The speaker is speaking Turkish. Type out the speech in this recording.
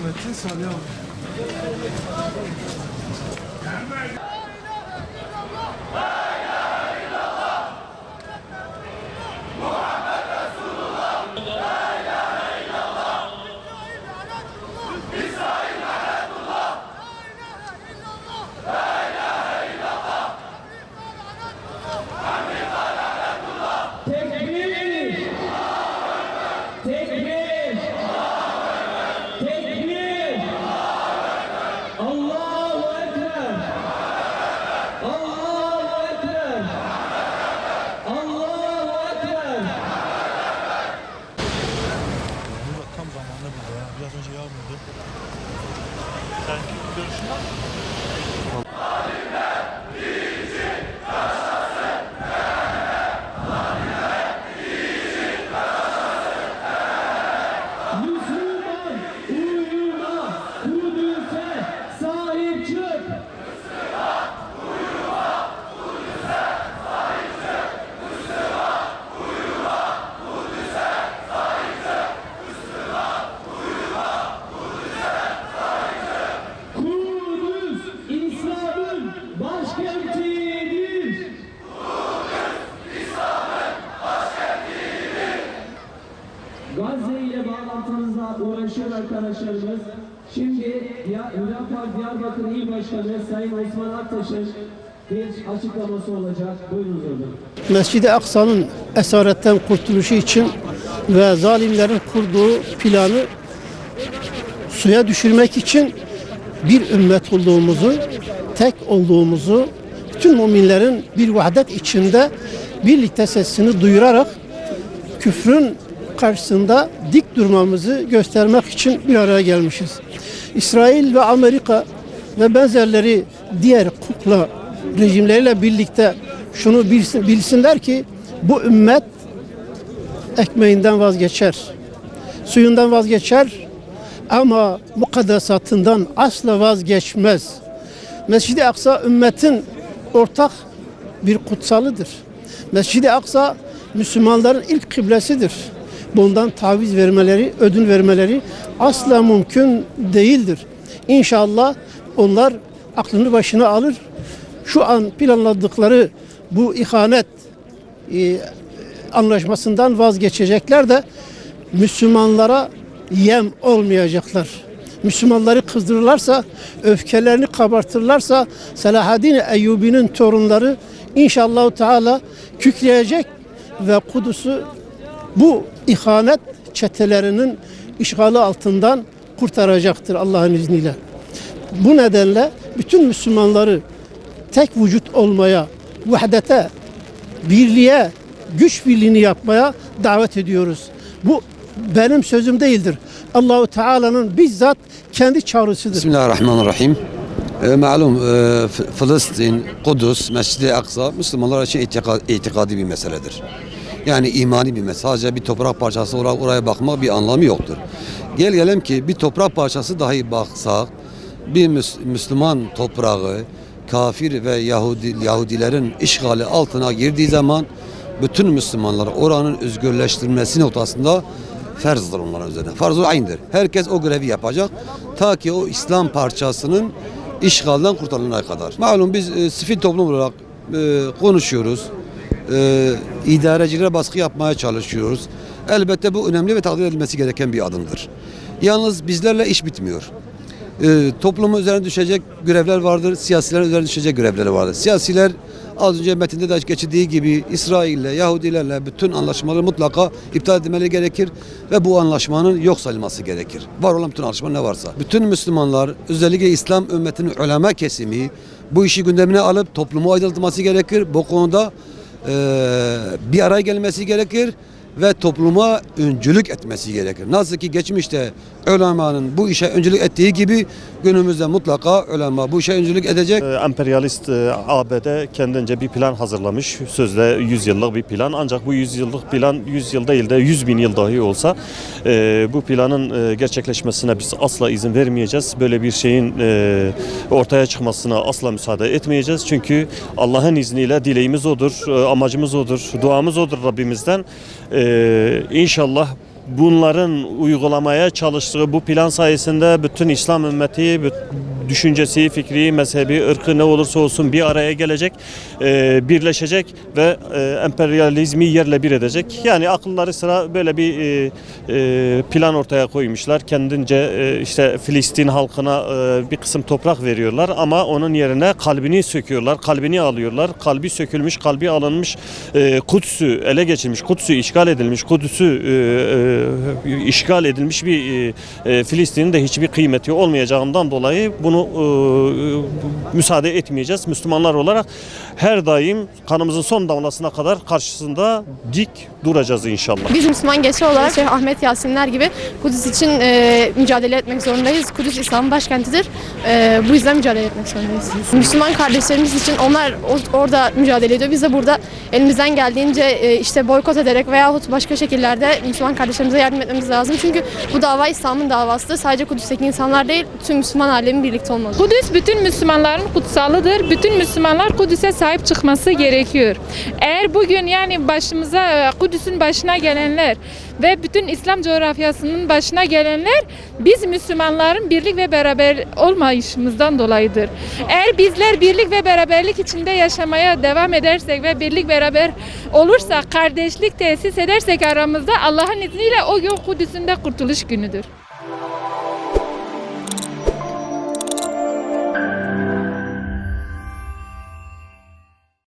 Metin Salih abi. Tam zamanında burada ya. Biraz önce yağmurdu. Sanki görüşün var mı? Müslüman uyuma, Kudüs'e sahip çık. Kudüs İslam'ın başkentidir. Gazze ile bağlantımızla uğraşıyor arkadaşlarımız. Şimdi Hüdapar Diyarbakır İl Başkanı Sayın Osman Aktaş'ın bir açıklaması olacak. Buyurunuz hocam. Mescid-i Aksa'nın esaretten kurtuluşu için ve zalimlerin kurduğu planı suya düşürmek için bir ümmet olduğumuzu, tek olduğumuzu, bütün müminlerin bir vahdet içinde birlikte sesini duyurarak küfrün karşısında dik durmamızı göstermek için bir araya gelmişiz. İsrail ve Amerika ve benzerleri diğer kukla rejimleriyle birlikte şunu bilsinler ki bu ümmet ekmeğinden vazgeçer, suyundan vazgeçer ama mukaddesatından asla vazgeçmez. Mescid-i Aksa ümmetin ortak bir kutsalıdır. Mescid-i Aksa Müslümanların ilk kıblesidir. Bundan taviz vermeleri, ödün vermeleri asla mümkün değildir. İnşallah onlar aklını başına alır. Şu an planladıkları bu ihanet anlaşmasından vazgeçecekler de Müslümanlara yem olmayacaklar. Müslümanları kızdırırlarsa, öfkelerini kabartırlarsa Selahaddin Eyyubi'nin torunları inşallah Teala kükreyecek ve Kudüs'ü bu ihanet çetelerinin işgali altından kurtaracaktır Allah'ın izniyle. Bu nedenle bütün Müslümanları tek vücut olmaya, vahdete, birliğe, güç birliğini yapmaya davet ediyoruz. Bu benim sözüm değildir. Allahu Teala'nın bizzat kendi çağrısıdır. Bismillahirrahmanirrahim. Malum Filistin, Kudüs, Mescid-i Aksa Müslümanlar için itikadi bir meseledir. Yani imani bir mesele. Sadece bir toprak parçası olarak oraya bakmak bir anlamı yoktur. Gelelim ki bir toprak parçası dahi baksak, bir Müslüman toprağı kafir ve Yahudilerin işgali altına girdiği zaman bütün Müslümanlar oranın özgürleştirilmesi noktasında ferzdir onların üzerine. Farz-ı aynıdır. Herkes o görevi yapacak ta ki o İslam parçasının işgalden kurtarılana kadar. Malum biz sivil toplum olarak konuşuyoruz. İdarecilere baskı yapmaya çalışıyoruz. Elbette bu önemli ve takdir edilmesi gereken bir adımdır. Yalnız bizlerle iş bitmiyor. Toplumun üzerine düşecek görevler vardır, siyasilerin üzerine düşecek görevleri vardır. Siyasiler az önce metinde de geçirdiği gibi İsrail'le, Yahudilerle bütün anlaşmaları mutlaka iptal edilmeleri gerekir ve bu anlaşmanın yok sayılması gerekir. Var olan bütün anlaşma ne varsa. Bütün Müslümanlar, özellikle İslam ümmetinin ulema kesimi bu işi gündemine alıp toplumu aydınlatması gerekir. Bu konuda bir araya gelmesi gerekir ve topluma öncülük etmesi gerekir. Nasıl ki geçmişte ulemanın bu işe öncülük ettiği gibi günümüzde mutlaka ulema bu işe öncülük edecek. Emperyalist ABD kendince bir plan hazırlamış. Sözde 100 yıllık bir plan. Ancak bu 100 yıllık plan 100 yıl değil de 100 bin yıl dahi olsa bu planın gerçekleşmesine biz asla izin vermeyeceğiz. Böyle bir şeyin ortaya çıkmasına asla müsaade etmeyeceğiz. Çünkü Allah'ın izniyle dileğimiz odur, amacımız odur, duamız odur Rabbimizden. İnşallah bunların uygulamaya çalıştığı bu plan sayesinde bütün İslam ümmeti, düşüncesi, fikri, mezhebi, ırkı ne olursa olsun bir araya gelecek, birleşecek ve emperyalizmi yerle bir edecek. Yani akılları sıra böyle bir plan ortaya koymuşlar. Kendince işte Filistin halkına bir kısım toprak veriyorlar ama onun yerine kalbini söküyorlar, kalbini alıyorlar. Kalbi sökülmüş, kalbi alınmış, Kudüs'ü ele geçirmiş, Kudüs'ü işgal edilmiş, Kudüs'ü işgal edilmiş bir Filistin'in de hiçbir kıymeti olmayacağından dolayı bunu müsaade etmeyeceğiz. Müslümanlar olarak her daim kanımızın son damlasına kadar karşısında dik duracağız inşallah. Biz Müslüman gençler olarak Şeyh Ahmet Yasinler gibi Kudüs için mücadele etmek zorundayız. Kudüs İslam'ın başkentidir. Bu yüzden mücadele etmek zorundayız. Müslüman kardeşlerimiz için onlar orada mücadele ediyor. Biz de burada elimizden geldiğince işte boykot ederek veyahut başka şekillerde Müslüman kardeşlerimize yardım etmemiz lazım. Çünkü bu dava İslam'ın davasıdır. Sadece Kudüs'teki insanlar değil, tüm Müslüman alemin birlikte olmalı. Kudüs bütün Müslümanların kutsalıdır. Bütün Müslümanlar Kudüs'e sahip çıkması gerekiyor. Eğer bugün yani başımıza Kudüs'ün başına gelenler ve bütün İslam coğrafyasının başına gelenler biz Müslümanların birlik ve beraber olmayışımızdan dolayıdır. Eğer bizler birlik ve beraberlik içinde yaşamaya devam edersek ve birlik beraber olursak, kardeşlik tesis edersek aramızda Allah'ın izniyle o gün Kudüs'ün de kurtuluş günüdür.